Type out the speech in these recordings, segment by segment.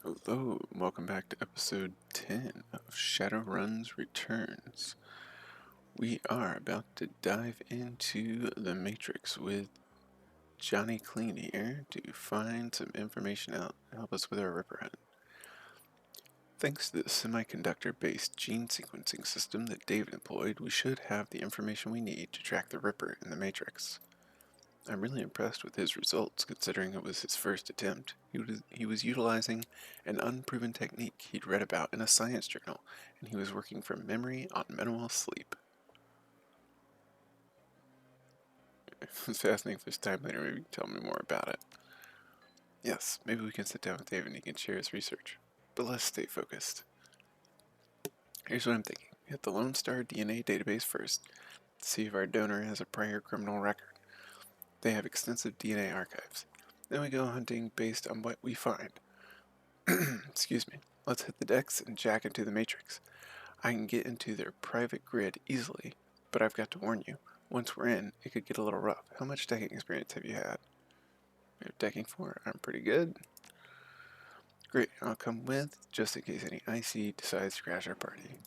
Hello, and welcome back to episode 10 of Shadowrun's Returns. We are about to dive into the Matrix with Johnny Clean here to find some information out to help us with our Ripper hunt. Thanks to the semiconductor-based gene sequencing system that David employed, we should have the information we need to track the Ripper in the Matrix. I'm really impressed with his results, considering it was his first attempt. He was utilizing an unproven technique he'd read about in a science journal, and he was working from memory on minimal sleep. It's fascinating if there's time later, maybe you can tell me more about it. Yes, maybe we can sit down with David and he can share his research. But let's stay focused. Here's what I'm thinking. Hit the Lone Star DNA database first, see if our donor has a prior criminal record. They have extensive DNA archives. Then we go hunting based on what we find. Excuse me. Let's hit the decks and jack into the Matrix. I can get into their private grid easily, but I've got to warn you, once we're in, it could get a little rough. How much decking experience have you had? We have decking 4. I'm pretty good. Great, I'll come with, just in case any IC decides to crash our party.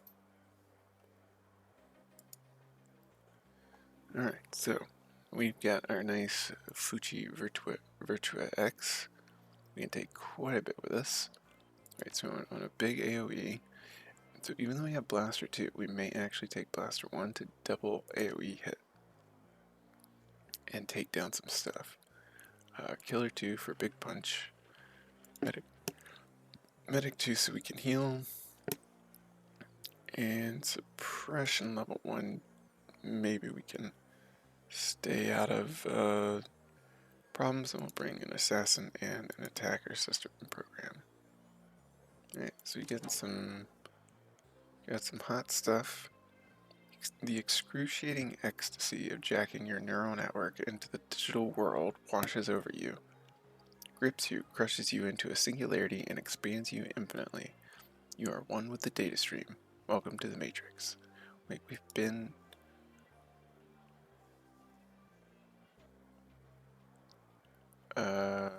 Alright, so we've got our nice Fuji Virtua X. We can take quite a bit with us. Alright, so on a big AoE. So even though we have Blaster 2, we may actually take Blaster 1 to double AoE hit. And take down some stuff. Killer 2 for big punch. Medic 2 so we can heal. And suppression level 1, maybe we can stay out of problems, and we'll bring an assassin and an attacker system program. Alright, so you got some hot stuff. The excruciating ecstasy of jacking your neural network into the digital world washes over you, grips you, crushes you into a singularity, and expands you infinitely. You are one with the data stream. Welcome to the Matrix. Wait, we've been... Oh,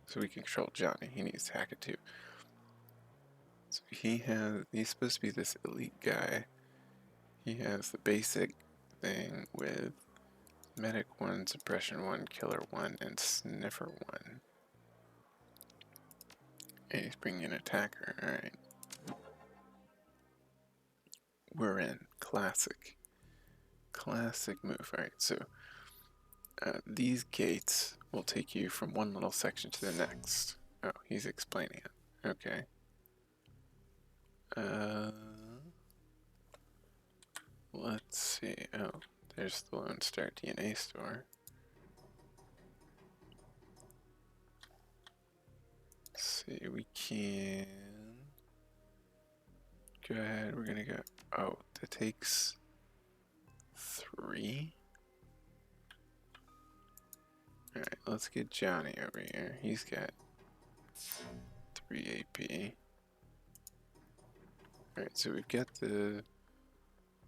so we can control Johnny. He needs to hack it too. So he's supposed to be this elite guy. He has the basic thing with Medic 1, Suppression 1, Killer 1, and Sniffer 1. And he's bringing an attacker, alright. We're in. Classic. Classic move. Alright, so these gates will take you from one little section to the next. Oh, he's explaining it. Okay. Let's see. Oh, there's the Lone Star DNA store. Let's see, we can go ahead. We're gonna go. Oh, that takes 3. Alright, let's get Johnny over here. He's got 3 AP. Alright, so we've got the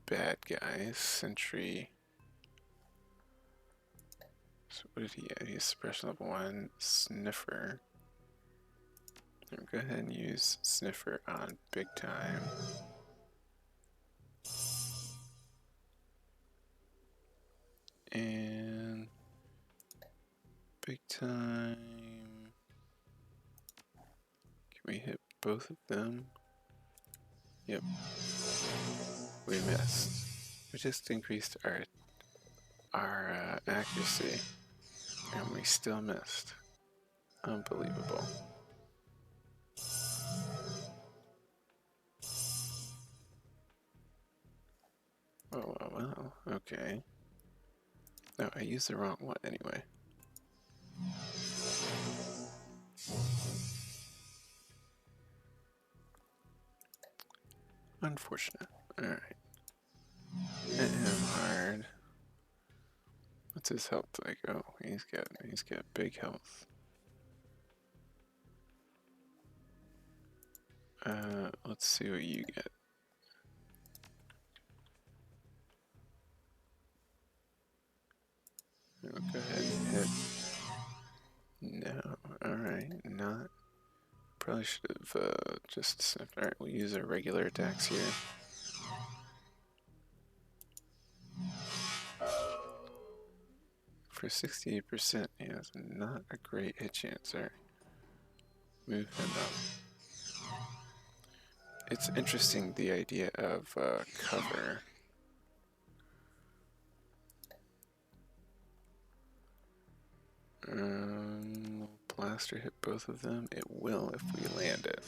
bad guys, Sentry. So what did he have? He has suppression level 1, Sniffer. Go ahead and use Sniffer on big time. And big time. Can we hit both of them? Yep. We missed. We just increased our accuracy, and we still missed. Unbelievable. Oh, well, okay. No, I used the wrong one anyway. Unfortunate. Alright. Hit him hard. What's his health like? Oh, he's got big health. Let's see what you get. We'll go ahead and hit. No, alright, not Probably should have just sniffed. Alright, we'll use our regular attacks here. For 68%, he has not a great hit chance there. Move him up. It's interesting, the idea of cover. Blaster hit both of them. It will if we land it.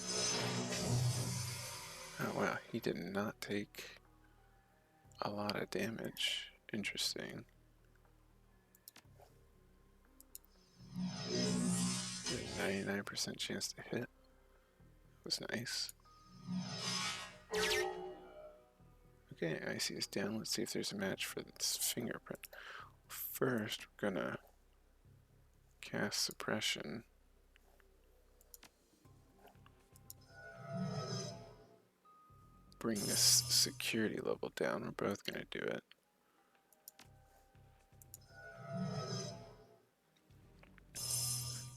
Oh wow, he did not take a lot of damage. Interesting. 99% chance to hit. Was nice. Okay, Icy is down. Let's see if there's a match for this fingerprint. First, we're gonna cast suppression. Bring this security level down. We're both gonna do it.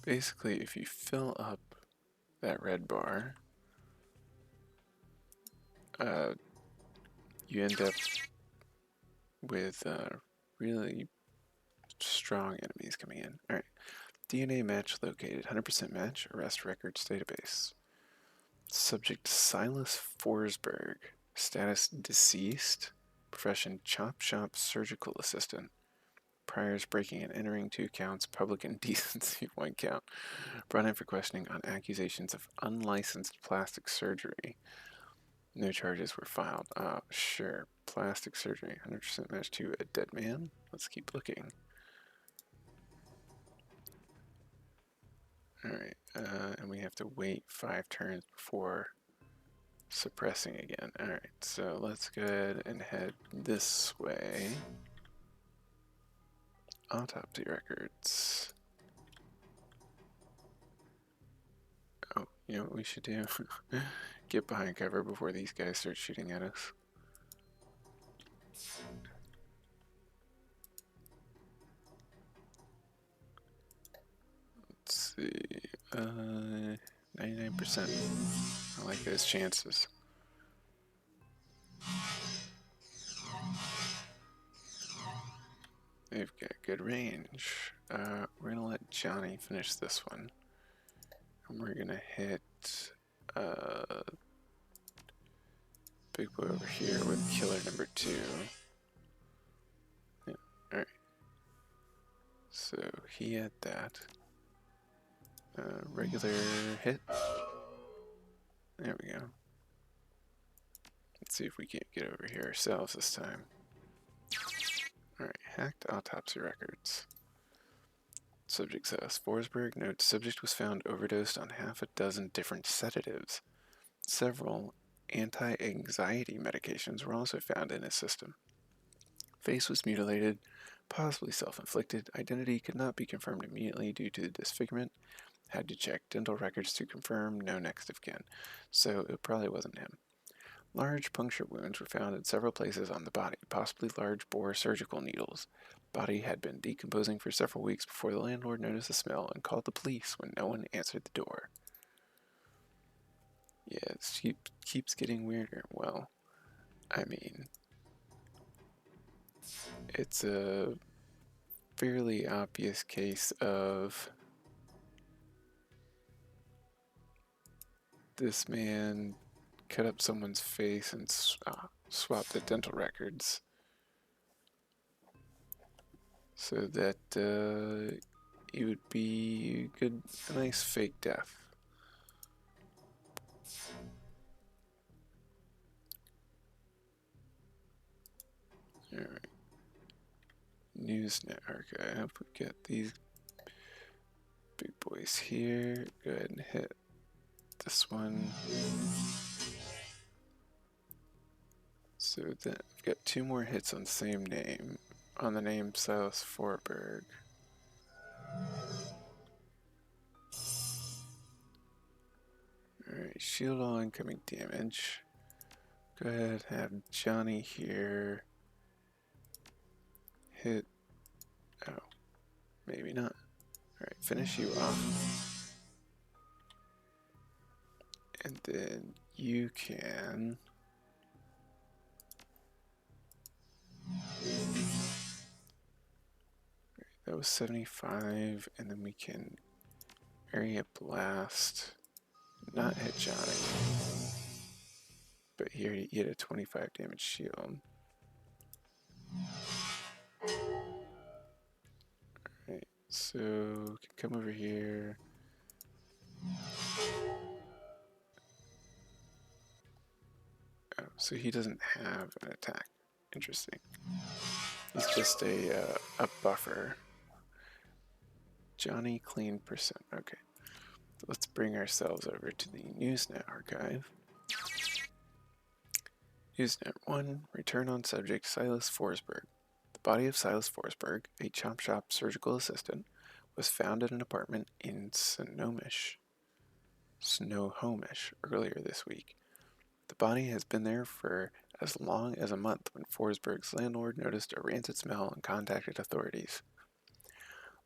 Basically, if you fill up that red bar, you end up with really strong enemies coming in. Alright, DNA match located, 100% match, arrest records database. Subject Silas Forsberg, status deceased, profession chop shop surgical assistant. Priors breaking and entering 2 counts, public indecency 1 count. Brought in for questioning on accusations of unlicensed plastic surgery. No charges were filed. Sure. Plastic surgery. 100% match to a dead man. Let's keep looking. Alright, and we have to wait 5 turns before suppressing again. Alright, so let's go ahead and head this way. Autopsy records. Oh, you know what we should do? Get behind cover before these guys start shooting at us. Let's see. 99%. I like those chances. They've got good range. We're gonna let Johnny finish this one. And we're gonna hit big boy over here with killer number 2. Yeah, alright. So he had that. Regular hit. There we go. Let's see if we can't get over here ourselves this time. Alright, hacked autopsy records. Subject says, Forsberg notes subject was found overdosed on half a dozen different sedatives. Several anti-anxiety medications were also found in his system. Face was mutilated, possibly self-inflicted. Identity could not be confirmed immediately due to the disfigurement. Had to check dental records to confirm, no next of kin. So it probably wasn't him. Large puncture wounds were found in several places on the body, possibly large bore surgical needles. Body had been decomposing for several weeks before the landlord noticed the smell and called the police when no one answered the door. Yeah, it keeps getting weirder. Well, I mean, it's a fairly obvious case of this man cut up someone's face and swapped the dental records so that it would be a nice fake death. Alright. News network. I hope we get these big boys here. Go ahead and hit this one. So then we've got 2 more hits on the same name. On the name Silas Forsberg. Alright, shield all incoming damage. Go ahead and have Johnny here hit. Oh, maybe not. Alright, finish you off. And then you can... That was 75, and then we can area blast, not hit Johnny, but here you get a 25 damage shield. Alright, so we can come over here. Oh, so he doesn't have an attack. Interesting. He's just a buffer. Johnny clean percent. Okay. So let's bring ourselves over to the Newsnet archive. Newsnet 1, return on subject Silas Forsberg. The body of Silas Forsberg, a chop shop surgical assistant, was found in an apartment in Snohomish earlier this week. The body has been there for as long as a month when Forsberg's landlord noticed a rancid smell and contacted authorities.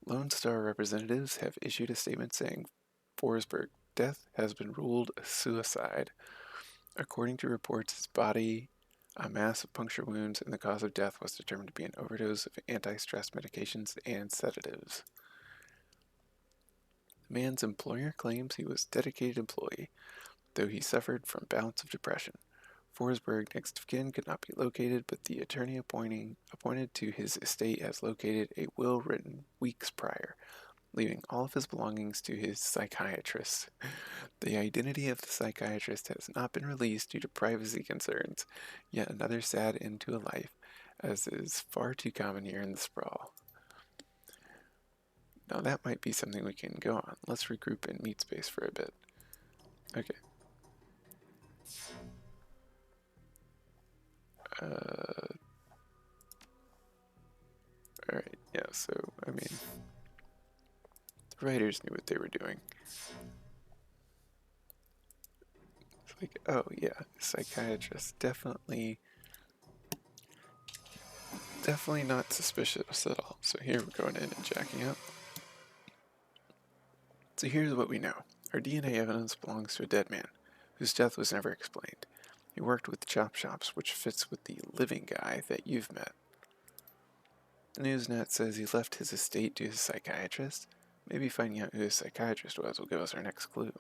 Lone Star representatives have issued a statement saying Forsberg's death has been ruled a suicide. According to reports, his body, a mass of puncture wounds, and the cause of death was determined to be an overdose of anti-stress medications and sedatives. The man's employer claims he was a dedicated employee, though he suffered from bouts of depression. Forsberg's next of kin could not be located, but the attorney appointed to his estate has located a will written weeks prior, leaving all of his belongings to his psychiatrist. The identity of the psychiatrist has not been released due to privacy concerns, yet another sad end to a life, as is far too common here in the sprawl. Now that might be something we can go on. Let's regroup in meat space for a bit. Okay. Alright, yeah, so, I mean, the writers knew what they were doing. It's like, oh yeah, psychiatrist, definitely not suspicious at all. So here we're going in and jacking up. So here's what we know. Our DNA evidence belongs to a dead man, whose death was never explained. He worked with chop shops, which fits with the living guy that you've met. The Newsnet says he left his estate to his psychiatrist. Maybe finding out who his psychiatrist was will give us our next clue.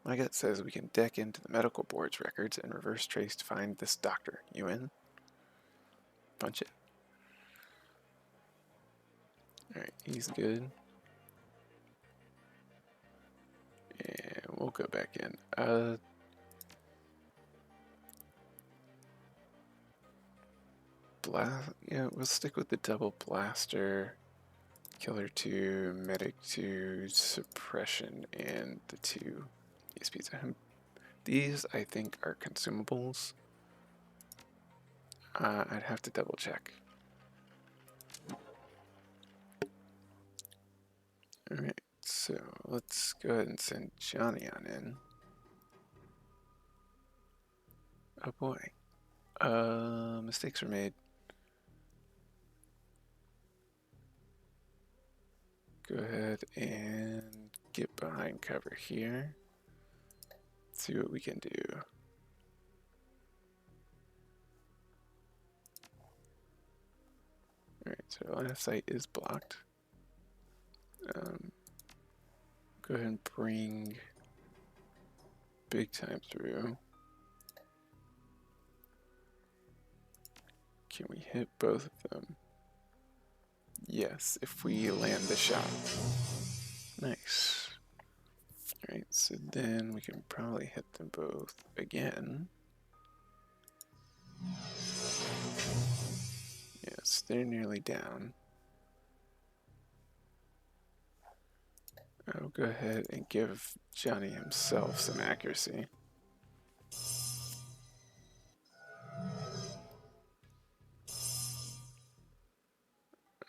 My gut says we can deck into the medical board's records and reverse trace to find this doctor. You in? Punch it. Alright, he's good. And we'll go back in. Yeah, we'll stick with the double blaster. Killer 2, Medic 2, Suppression, and the 2 ESPs. These, I think, are consumables. I'd have to double check. Alright, so let's go ahead and send Johnny on in. Oh boy. Mistakes were made. Go ahead and get behind cover here. See what we can do. Alright, so line of sight is blocked. Go ahead and bring big time through. Can we hit both of them? Yes, if we land the shot. Nice. Alright, so then we can probably hit them both again. Yes, they're nearly down. I'll go ahead and give Johnny himself some accuracy.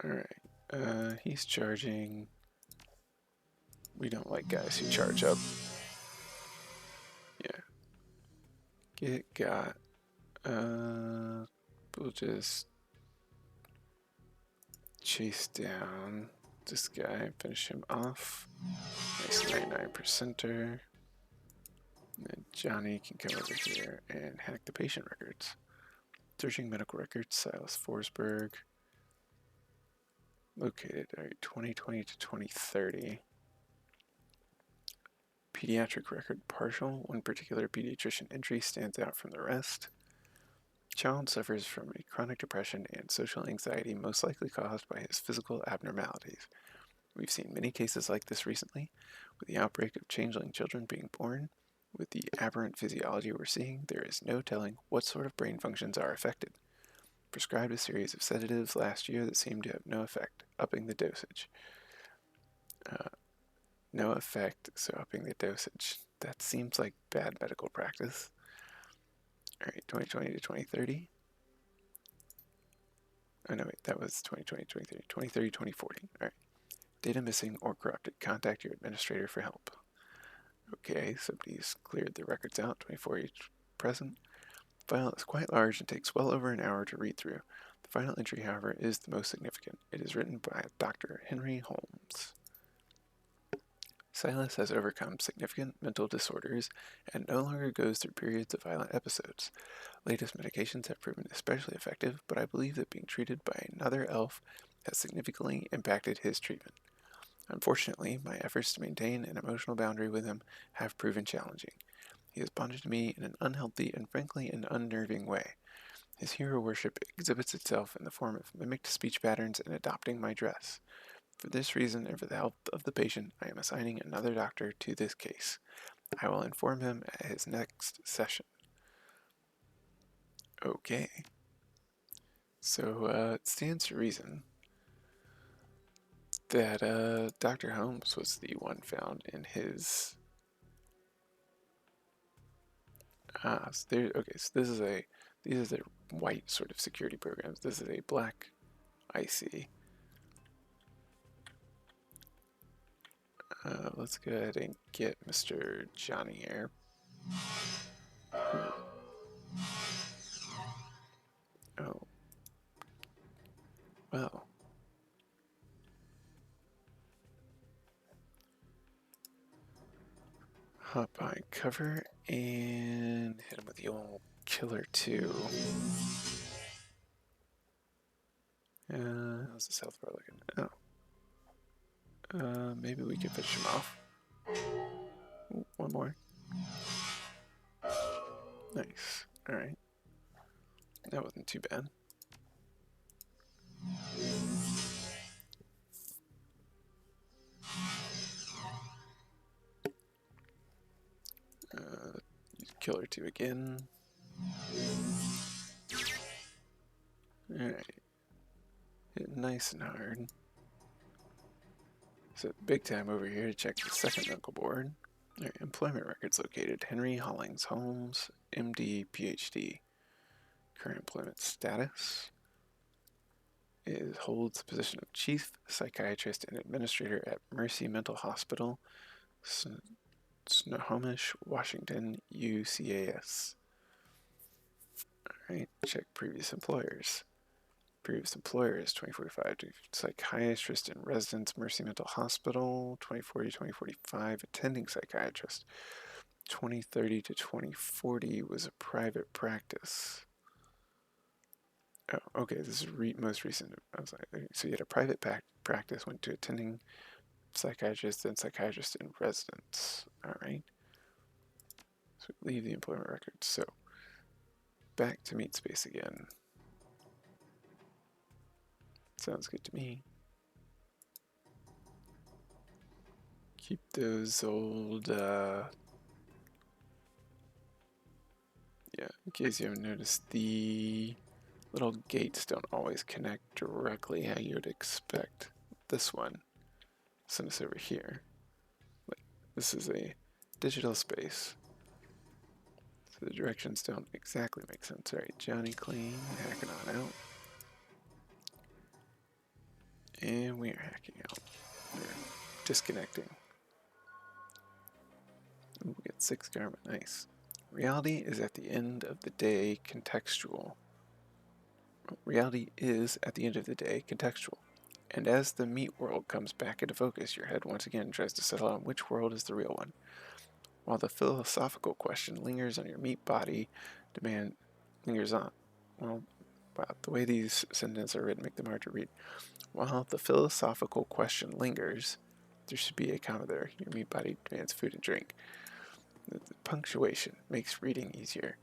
Alright, he's charging. We don't like guys who charge up. Yeah. Get got. We'll just chase down this guy, finish him off. Nice 99%er. And Johnny can come over here and hack the patient records. Searching medical records, Silas Forsberg. Located, alright, 2020 to 2030. Pediatric record partial. One particular pediatrician entry stands out from the rest. Child suffers from a chronic depression and social anxiety most likely caused by his physical abnormalities. We've seen many cases like this recently, with the outbreak of changeling children being born. With the aberrant physiology we're seeing, there is no telling what sort of brain functions are affected. Prescribed a series of sedatives last year that seemed to have no effect, upping the dosage. No effect, so upping the dosage. That seems like bad medical practice. Alright, 2020 to 2030. Oh no, wait, that was 2020, 2030. 2030, 2040. Alright. Data missing or corrupted. Contact your administrator for help. Okay, somebody's cleared the records out. 24 each present. File is quite large and takes well over an hour to read through. The final entry, however, is the most significant. It is written by Dr. Henry Holmes. Silas has overcome significant mental disorders and no longer goes through periods of violent episodes. Latest medications have proven especially effective, but I believe that being treated by another elf has significantly impacted his treatment. Unfortunately, my efforts to maintain an emotional boundary with him have proven challenging. He has bonded to me in an unhealthy and frankly an unnerving way. His hero worship exhibits itself in the form of mimicked speech patterns and adopting my dress. For this reason and for the health of the patient, I am assigning another doctor to this case. I will inform him at his next session. Okay. So, it stands to reason that Dr. Holmes was the one found in his... so there, okay, so these are the white sort of security programs. This is a black IC. Let's go ahead and get Mr. Johnny here. Oh, well. Hop on cover and hit him with the old killer 2. How's this health bar looking? Oh. Maybe we can finish him off. Ooh, one more. Nice. Alright. That wasn't too bad. Killer 2 again. Alright. Hit nice and hard. So big time over here to check the second medical board. Alright, employment records located. Henry Hollings Holmes, MD, PhD. Current employment status holds the position of chief psychiatrist and administrator at Mercy Mental Hospital, Snohomish, Washington, UCAS. Alright, check previous employers. Previous employer is 2045 to psychiatrist in residence, Mercy Mental Hospital, 2040 to 2045, attending psychiatrist. 2030 to 2040 was a private practice. Oh, okay, this is most recent. I was like, okay, so you had a private practice, went to attending psychiatrist, then psychiatrist in residence. Alright. So leave the employment records. So back to meat space again. Sounds good to me. Keep those old, yeah, in case you haven't noticed, the little gates don't always connect directly how you would expect. This one, send us over here. This is a digital space, so the directions don't exactly make sense. Alright, Johnny clean, hacking on out. And we are hacking out. We're disconnecting. Ooh, we got 6 garment, nice. Reality is at the end of the day contextual. Reality is, at the end of the day, contextual. And as the meat world comes back into focus, your head once again tries to settle on which world is the real one. While the philosophical question lingers on your meat body, demand lingers on. Well, wow, the way these sentences are written make them hard to read. While the philosophical question lingers, there should be a comma there. Your meat body demands food and drink. The punctuation makes reading easier.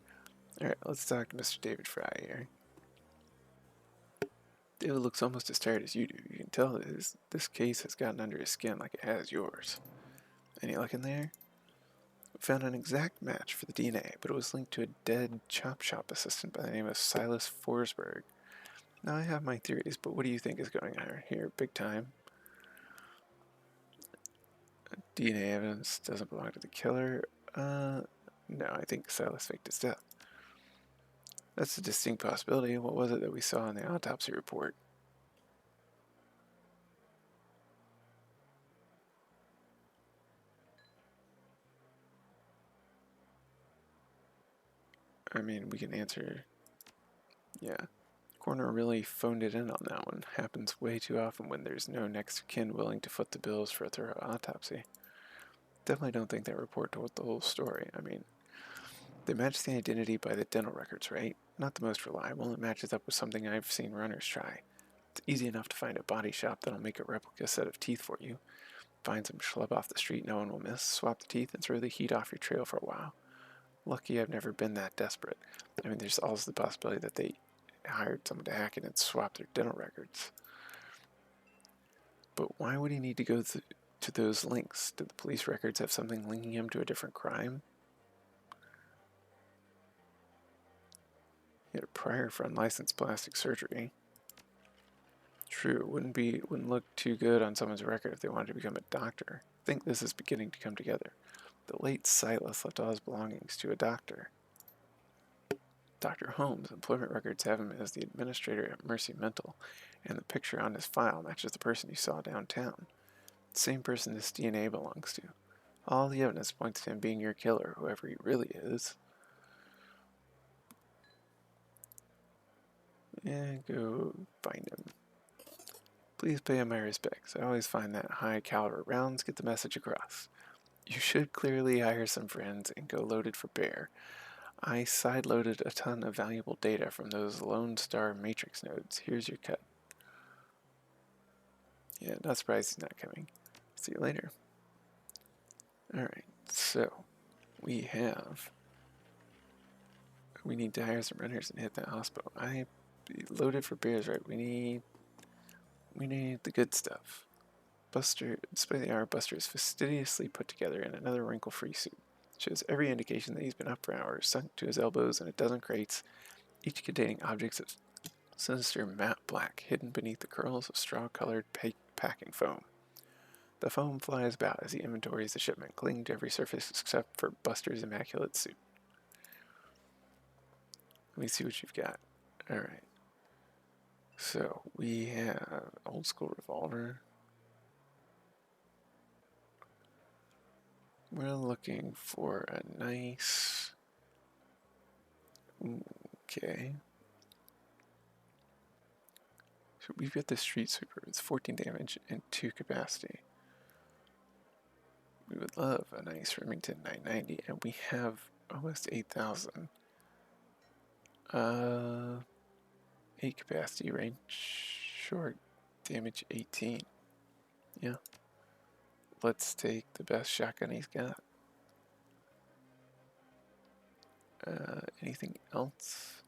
Alright, let's talk to Mr. David Fry here. David looks almost as tired as you do. You can tell that this case has gotten under his skin like it has yours. Any luck in there? We found an exact match for the DNA, but it was linked to a dead chop shop assistant by the name of Silas Forsberg. Now I have my theories, but what do you think is going on here? Big time. DNA evidence doesn't belong to the killer. No, I think Silas faked his death. That's a distinct possibility. What was it that we saw in the autopsy report? I mean, we can answer. Yeah. Coroner really phoned it in on that one. Happens way too often when there's no next of kin willing to foot the bills for a thorough autopsy. Definitely don't think that report told the whole story. I mean, they matched the identity by the dental records, right? Not the most reliable. It matches up with something I've seen runners try. It's easy enough to find a body shop that'll make a replica set of teeth for you. Find some schlub off the street no one will miss, swap the teeth, and throw the heat off your trail for a while. Lucky I've never been that desperate. I mean, there's also the possibility that they hired someone to hack in and swap their dental records. But why would he need to go to those links? Did the police records have something linking him to a different crime? He had a prior for unlicensed plastic surgery. True, wouldn't look too good on someone's record if they wanted to become a doctor. I think this is beginning to come together. The late Silas left all his belongings to a doctor. Dr. Holmes' employment records have him as the administrator at Mercy Mental, and the picture on his file matches the person you saw downtown. The same person this DNA belongs to. All the evidence points to him being your killer, whoever he really is. Yeah, go find him. Please pay him my respects. I always find that high caliber rounds get the message across. You should clearly hire some friends and go loaded for bear. I sideloaded a ton of valuable data from those Lone Star Matrix nodes. Here's your cut. Yeah, not surprised he's not coming. See you later. Alright, so we need to hire some runners and hit that hospital. I loaded for bears, right? We need the good stuff. Buster, despite the hour, Buster is fastidiously put together in another wrinkle-free suit. Shows every indication that he's been up for hours, sunk to his elbows in a dozen crates, each containing objects of sinister matte black hidden beneath the curls of straw-colored packing foam. The foam flies about as he inventories the shipment, clinging to every surface except for Buster's immaculate suit. Let me see what you've got. Alright. So, we have old school revolver. We're looking for a nice... Okay. So we've got the street sweeper. It's 14 damage and 2 capacity. We would love a nice Remington 990, and we have almost 8,000. 8 capacity, range short, damage 18. Yeah. Let's take the best shotgun he's got. Anything else?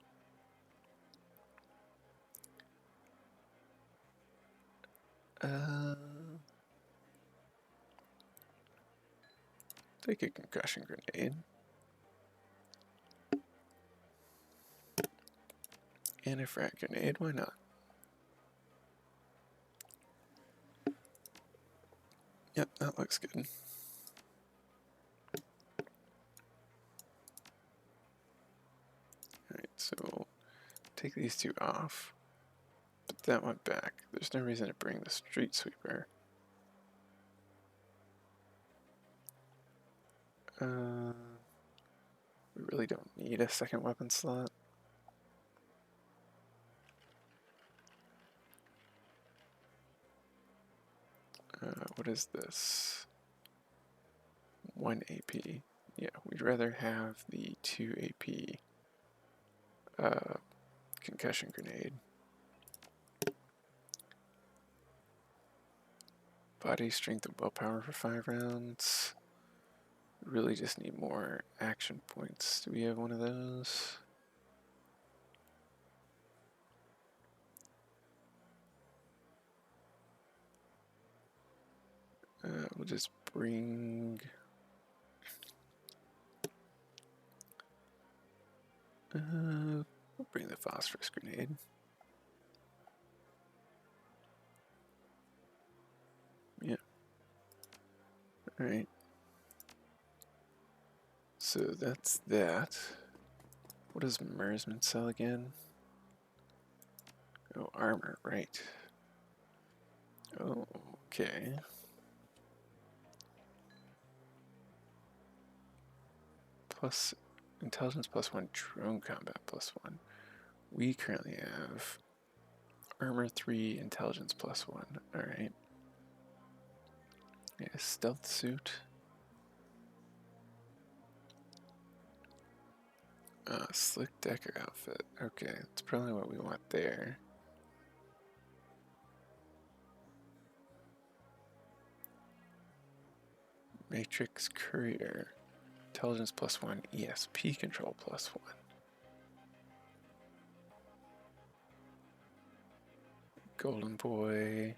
Take a concussion grenade. And a frag grenade, why not? Yep, that looks good. Alright, so we'll take these two off. Put that one back. There's no reason to bring the street sweeper. We really don't need a second weapon slot. What is this? 1 AP. Yeah, we'd rather have the 2 AP concussion grenade. Body strength and willpower for 5 rounds. Really just need more action points. Do we have one of those? We'll just bring... we'll bring the phosphorus grenade. Yeah. Alright. So that's that. What does Mersman sell again? Oh, armor, right. Oh, okay. Plus intelligence +1, drone combat +1. We currently have armor 3, intelligence +1. Alright. Yeah, stealth suit. Slick Decker outfit. Okay, that's probably what we want there. Matrix Courier. Intelligence +1, ESP control +1. Golden Boy.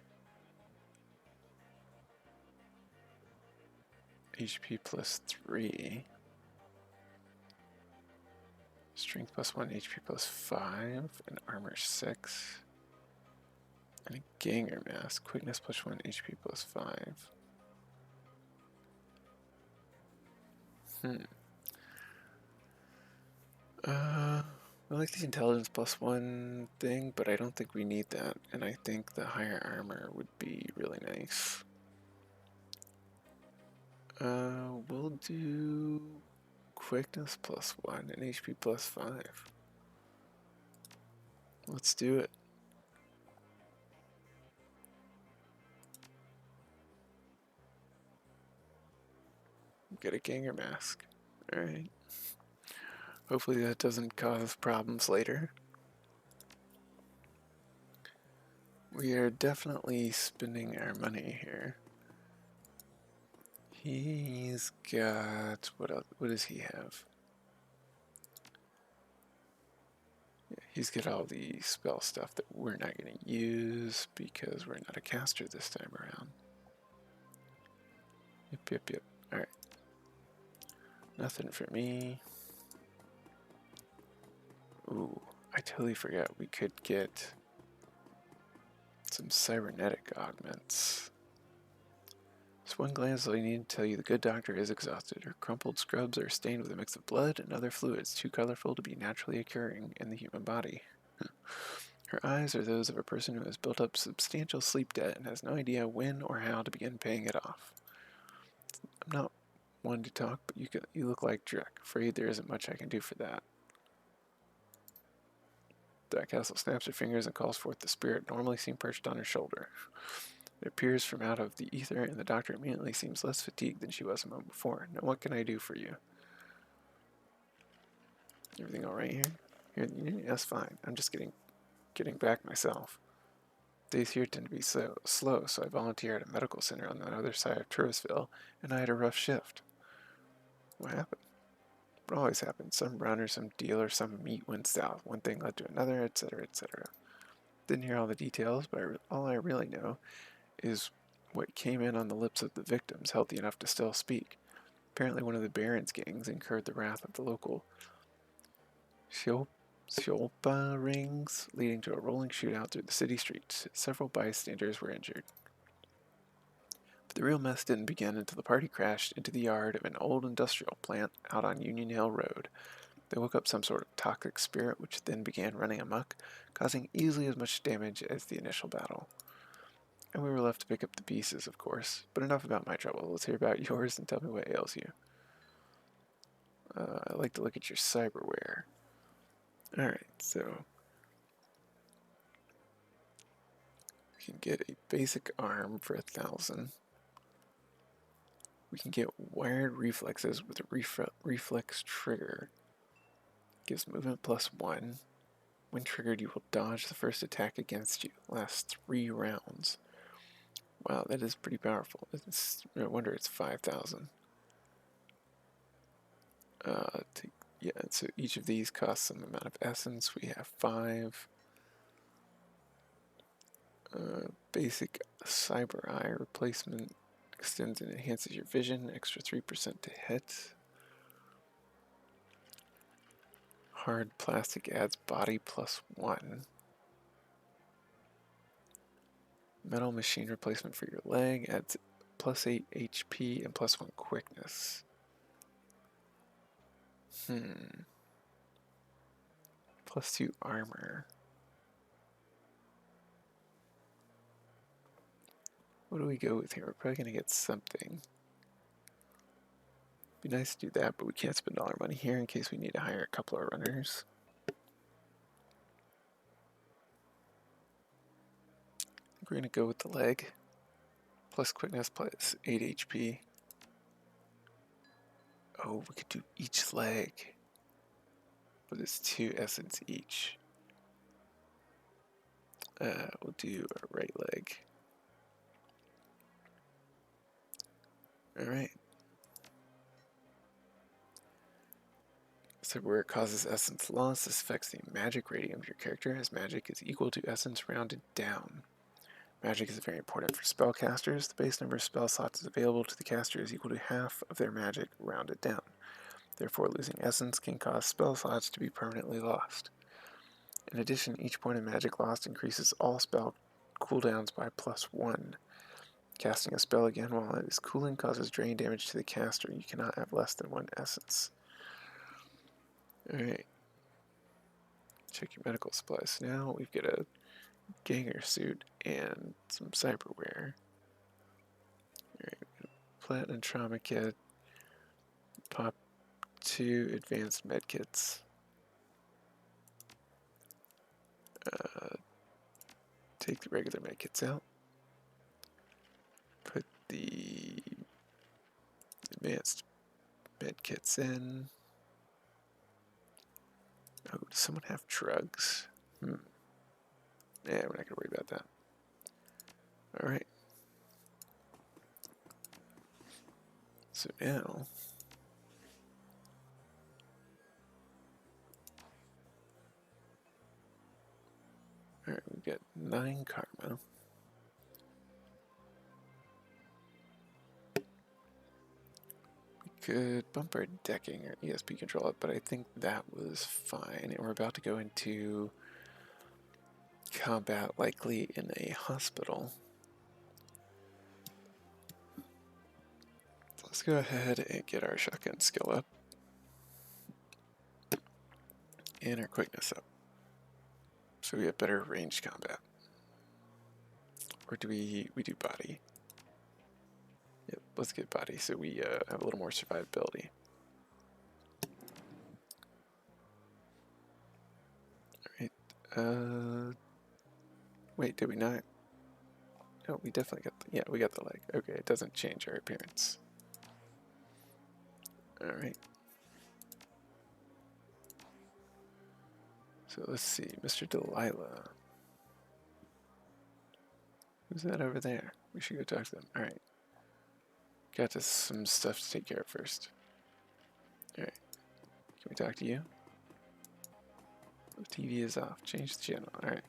HP +3. Strength +1, HP +5, and armor 6. And a Ganger Mask. Quickness +1, HP +5. I like the intelligence +1 thing, but I don't think we need that, and I think the higher armor would be really nice. We'll do quickness +1 and HP +5. Let's do it. Get a Ganger Mask. Alright. Hopefully that doesn't cause problems later. We are definitely spending our money here. He's got... what else? What does he have? Yeah, he's got all the spell stuff that we're not going to use because we're not a caster this time around. Yep. Alright. Nothing for me. Ooh, I totally forgot we could get some cybernetic augments. Just one glance all you need to tell you the good doctor is exhausted. Her crumpled scrubs are stained with a mix of blood and other fluids too colorful to be naturally occurring in the human body. Her eyes are those of a person who has built up substantial sleep debt and has no idea when or how to begin paying it off. I'm not one to talk, but you look like Drek. Afraid there isn't much I can do for that. That castle snaps her fingers and calls forth the spirit normally seen perched on her shoulder. It appears from out of the ether, and the doctor immediately seems less fatigued than she was a moment before. Now, what can I do for you? Everything all right here? That's fine. I'm just getting back myself. Days here tend to be so slow, so I volunteer at a medical center on the other side of Touristville, and I had a rough shift. What happened? What always happens. Some run or some deal or some meet went south. One thing led to another, etc., etc. Didn't hear all the details, but all I really know is what came in on the lips of the victims, healthy enough to still speak. Apparently one of the Baron's gangs incurred the wrath of the local Siolpa rings, leading to a rolling shootout through the city streets. Several bystanders were injured. But the real mess didn't begin until the party crashed into the yard of an old industrial plant out on Union Hill Road. They woke up some sort of toxic spirit, which then began running amok, causing easily as much damage as the initial battle. And we were left to pick up the pieces, of course. But enough about my trouble. Let's hear about yours and tell me what ails you. I'd like to look at your cyberware. Alright, so we can get a basic arm for 1,000. We can get wired reflexes with a reflex trigger. Gives movement +1. When triggered, you will dodge the first attack against you. Lasts 3 rounds. Wow, that is pretty powerful. No wonder it's 5,000. Yeah, so each of these costs some amount of essence. We have 5. Basic cyber eye replacement extends and enhances your vision. Extra 3% to hit. Hard plastic adds body +1. Metal machine replacement for your leg adds +8 HP and +1 quickness. +2 armor. What do we go with here? We're probably going to get something. Be nice to do that, but we can't spend all our money here in case we need to hire a couple of runners. We're going to go with the leg. Plus quickness, plus 8 HP. Oh, we could do each leg. But it's 2 essence each. We'll do our right leg. Alright. So where it causes essence loss, this affects the magic rating of your character, as magic is equal to essence rounded down. Magic is very important for spellcasters. The base number of spell slots available to the caster is equal to half of their magic rounded down. Therefore, losing essence can cause spell slots to be permanently lost. In addition, each point of magic lost increases all spell cooldowns by +1. Casting a spell again while it is cooling causes drain damage to the caster. You cannot have less than 1 essence. Alright. Check your medical supplies. Now we've got a ganger suit and some cyberware. Alright, platinum trauma kit. Pop 2 advanced medkits. Take the regular medkits out. Put the advanced medkits in. Oh, does someone have drugs? Yeah, we're not going to worry about that. Alright. So now... Alright, we've got 9 karma. We could bump our decking or ESP control up, but I think that was fine. And we're about to go into combat, likely in a hospital. So let's go ahead and get our shotgun skill up. And our quickness up. So we have better ranged combat. Or do we do body? Yep, let's get body so we have a little more survivability. Alright, wait, did we not? No, we definitely got the, yeah, we got the leg. Okay, it doesn't change our appearance. Alright. So let's see, Mr. Delilah. Who's that over there? We should go talk to them. Alright. Got some stuff to take care of first. Alright. Can we talk to you? The TV is off. Change the channel. Alright.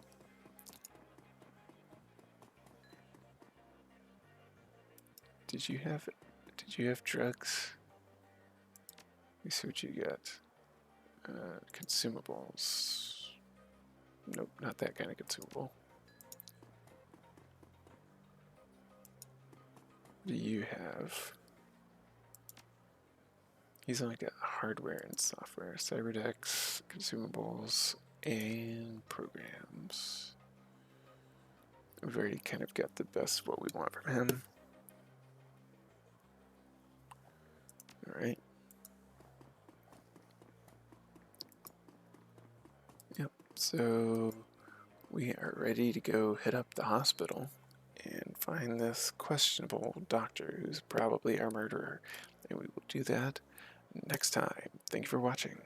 Did you have drugs? Let me see what you got. Consumables. Nope, not that kind of consumable. What do you have? He's only got hardware and software, cyberdecks, consumables, and programs. We've already kind of got the best of what we want from him. Alright. Yep, so we are ready to go hit up the hospital. And find this questionable doctor who's probably our murderer. And we will do that next time. Thank you for watching.